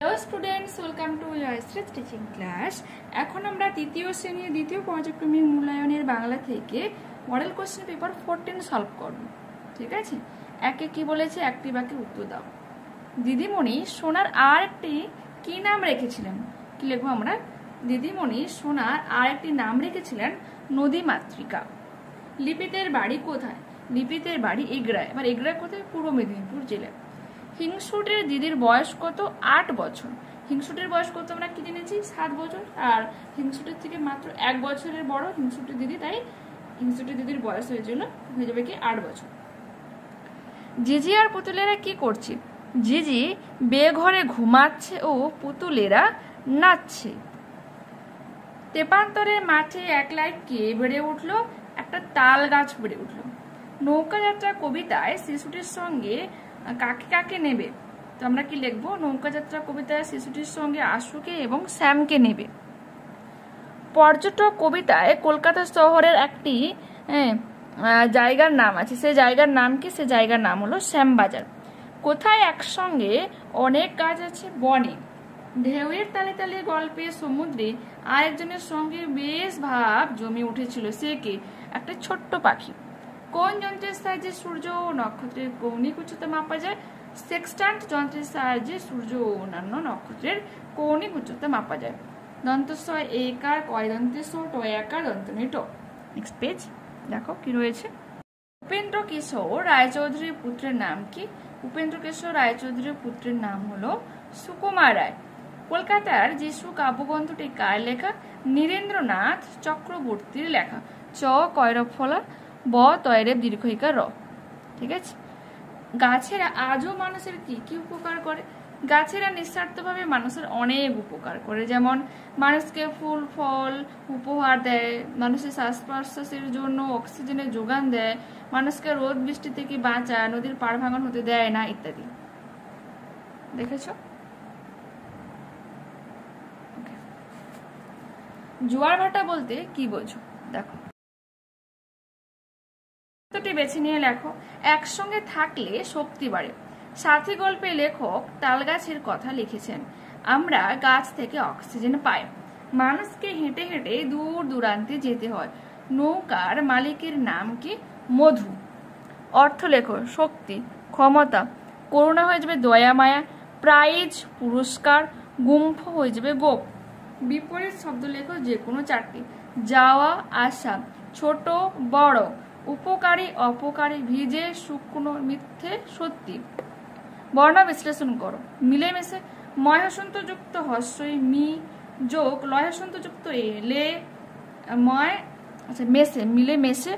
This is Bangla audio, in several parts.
Hello students, welcome to Jayashree teaching class. এখন আমরা তৃতীয় শ্রেণীর দ্বিতীয় পর্যায়ক্রমিক মূল্যায়নের বাংলা থেকে মডেল কোশ্চেন পেপার 14 সলভ করব। ঠিক আছে, একে কি বলেছে, একটি বাক্যের উত্তর দাও। দিদিমণি সোনার আর একটি কি নাম রেখেছিলেন? কি লিখবো আমরা? দিদিমণি সোনার আর একটি নাম রেখেছিলেন নদী মাতৃকা। লিপিতের বাড়ি কোথায়? লিপিতের বাড়ি এগরায়। এবার এগরায় কোথায়? পূর্ব মেদিনীপুর জেলায়। হিংসুটের দিদির বয়স কত? 8 বছর। হিংসুটের বয়স কত আমরা কি জেনেছি? 7 বছর। আর হিংসুটের থেকে মাত্র 1 বছরের বড় হিংসুটের দিদি, তাই হিংসুটের দিদির বয়স হয়ে যাবে কি 8 বছর। জিজি আর পুতুলেরা কি করছে? জিজি বেঘরে ঘুমাচ্ছে ও পুতুলেরা নাচছে। তেপান্তরের মাঠে একলাই কে বেড়ে উঠলো? একটা তাল গাছ বেড়ে উঠলো। নৌকা যাত্রা কবিতায় শিশুটির সঙ্গে কাকে কাকে নেবে? তো আমরা কি লিখবো? নৌকা যাত্রা কবিতায় শিশুটির সঙ্গে আশুকে এবং শ্যামকে নেবে। পর্যটক কবিতায় কলকাতা শহরের একটি জায়গার নাম আছে, সেই জায়গার নাম কি? সে জায়গার নাম হলো শ্যামবাজার। কোথায় একসঙ্গে অনেক গাছ আছে? বনে। ঢেউয়ের তালে তালে গল্পে সমুদ্রে আরেকজনের সঙ্গে বেশ ভাব জমে উঠেছিল। সে কে? একটা ছোট্ট পাখি। কোন যন্ত্রের সাহায্যে সূর্য ও নক্ষত্রের কৌণিক উচ্চতা মাপা যায়? সেক্সট্যান্ট যন্ত্রের সাহায্যে সূর্য ও অন্যান্য নক্ষত্রের কৌণিক উচ্চতা মাপা যায়। দন্তস্বয় একার, কয় দন্তের স, ট একার, দন্তনে ট। নেক্সট পেজ দেখো কি রয়েছে। উপেন্দ্র কিশোর রায়চৌধুরীর পুত্রের নাম কি? উপেন্দ্র কিশোর রায়চৌধুরীর পুত্রের নাম হলো সুকুমার রায়। কলকাতার যিশু কাব্যগ্রন্থটি কার লেখা? নীরেন্দ্রনাথ চক্রবর্তীর লেখা। চ কয়রব ফলা, ব তয়রে দীর্ঘইকার র। ঠিক আছে। গাছেরা আজও মানুষের কি কি উপকার করে? গাছেরা নিঃস্বার্থভাবে মানুষের অনেক উপকার করে, যেমন মানুষকে ফুল ফল উপহার দেয়, মানুষের শ্বাস প্রশ্বাসের জন্য অক্সিজেনের যোগান দেয়, মানুষকে রোদ বৃষ্টি থেকে বাঁচায়, নদীর পাড় ভাঙন হতে দেয় না, ইত্যাদি। দেখেছ? জোয়ার ভাটা বলতে কি বোঝো? দেখো, বেছে নিয়ে লেখো। একসঙ্গে থাকলে শক্তি বাড়ে। সাথী গল্পে লেখক তাল গাছের কথা লিখেছেন। আমরা গাছ থেকে অক্সিজেন পাই। মানুষকে হেঁটে হেঁটে দূর দূরান্তে যেতে হয়। নৌকার মালিকের নাম কি? মধু। অর্থ লেখো। শক্তি, ক্ষমতা। করুণা হয়ে যাবে দয়া মায়া। প্রাইজ, পুরস্কার। গুম্ফ হয়ে যাবে গোপ। বিপরীত শব্দ লেখো যে কোনো 4টি। যাওয়া, আসা। ছোট, বড়। উপকারী, অপকারী। ভিজে, শুকনো, মিথ্যে, সত্যি। বর্ণ বিশ্লেষণ করো। মিলেমিশে। ময়হসন্ত যুক্ত হস্যই মি যোগ লয়হসন্ত যুক্ত এ লে ময়, আচ্ছা মেশে, মিলে মেশে।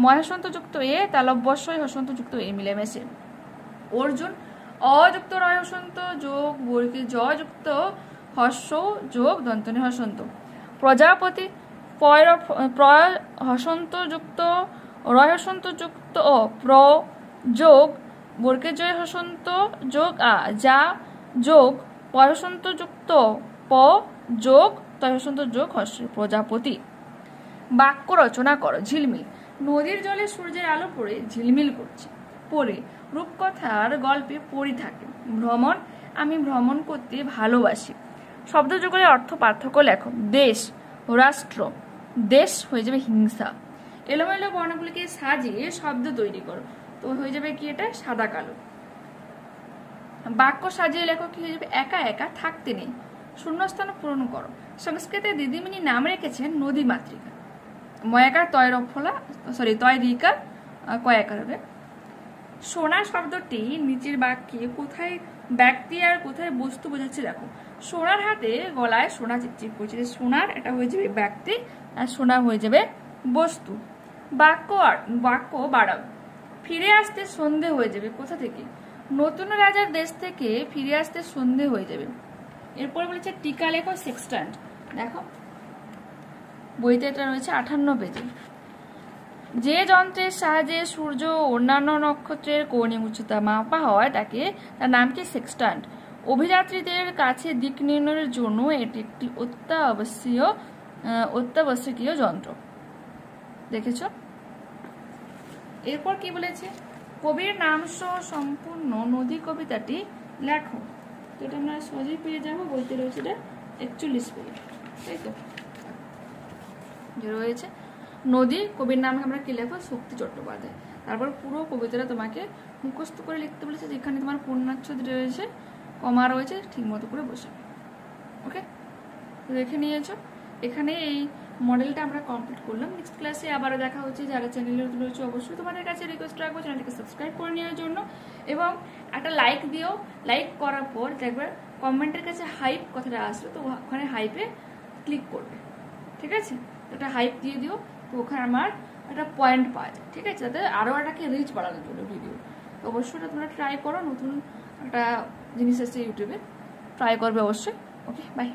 ময়হসন্ত যুক্ত এ তালব্যস্যই হসন্ত যুক্ত এ মিলেমিশে। অর্জুন অযুক্ত রয়হসন্ত যোগ বর্গে জ যুক্ত হস্য যোগ দন্তনে হসন্ত। প্রজাপতি প্রয় হসন্ত যুক্ত রয়হসন্ত যুক্ত ও প্র যোগ বর্গে জয় হসন্ত যোগ আ যা যোগ পয়সন্ত যুক্ত প যোগ তয়সন্ত যোগ হস্য। প্রজাপতি। বাক্য রচনা করো। ঝিলমিল। নদীর জলে সূর্যের আলো পড়ে ঝিলমিল করছে। পড়ে। রূপকথার গল্পে পড়ি থাকে। ভ্রমণ। আমি ভ্রমণ করতে ভালোবাসি। শব্দযুগলের অর্থ পার্থক্য লেখো। দেশ, রাষ্ট্র। দেশ হয়ে যাবে হিংসা। এলোমেলো বর্ণগুলিকে সাজিয়ে শব্দ তৈরি করো। তো হয়ে যাবে কি? এটা সাদা কালো। বাক্য সাজিয়ে লেখো। কি হয়ে যাবে? একা একা থাকতে নেই। শূন্যস্থান পূরণ করো। সংস্কৃতে দিদিমণি নাম রেখেছেন নদী মাতৃকা। ময়াকার তয় রফলা, সরি তয় রিকার কয়াকার হবে। সোনা শব্দটি নিচের বাক্যে কোথায় ব্যক্তি আর কোথায় বস্তু বোঝাচ্ছে দেখো। সোনার হাতে গলায় সোনা চিকচিক করছে। সোনার এটা হয়ে যাবে ব্যক্তি, আর সোনা হয়ে যাবে বস্তু। বাক্য বাড়াও। ফিরে আসতে সন্ধে হয়ে যাবে। কোথা থেকে? নতুন রাজার দেশ থেকে ফিরে আসতে সন্ধে হয়ে যাবে। এরপর বলেছে টিকা লেখো। সেক্সট্যান্ট দেখো বইতে এটা রয়েছে 58 পেজে। যে যন্ত্রের সাহায্যে সূর্য ও অন্যান্য নক্ষত্রের কৌণিক উচ্চতা মাপা হয় তার নাম কি? সেক্সট্যান্ট। অভিযাত্রীদের কাছে দিক নির্ণয়ের জন্য এটি একটি অত্যাবশ্যকীয় যন্ত্র। দেখেছ? এরপর কি বলেছে? কবির নাম সহ সম্পূর্ণ নদী কবিতাটি লেখো। তো এটা আমরা সহজেই পেয়ে যাবো। বইতে রয়েছে এটা 41 পেজ, তাই তো। যে রয়েছে নদী, কবির নামে আমরা কি লিখবো? শক্তি চট্টোপাধ্যায়। তারপর পুরো কবিতাটা তোমাকে মুখস্থ করে লিখতে বলেছে, যেখানে তোমার পূর্ণাচ্ছদ রয়েছে, কমা রয়েছে, ঠিক মতো করে বসাবে। ওকে, তো দেখে নিয়েছো। এখানে এই মডেলটা আমরা কমপ্লিট করলাম। নেক্সট ক্লাসে আবারও দেখা হচ্ছে। যারা চ্যানেলে রয়েছে অবশ্যই তোমাদের কাছে রিকোয়েস্ট রাখবো চ্যানেলটিকে সাবস্ক্রাইব করে নেওয়ার জন্য, এবং একটা লাইক দিও। লাইক করার পর দেখবে কমেন্টের কাছে হাইপ কথাটা আসবে, তো ওখানে হাইপে ক্লিক করবে, ঠিক আছে। একটা হাইপ দিয়ে দিও, তো ওখানে আমার একটা পয়েন্ট পাওয়া যায়, ঠিক আছে, যাতে আরও এটাকে রিচ বাড়ানোর জন্য ভিডিও। তো অবশ্যই এটা তোমরা ট্রাই করো। নতুন একটা জিনিস আছে ইউটিউবে, ট্রাই করবে অবশ্যই। ওকে, বাই।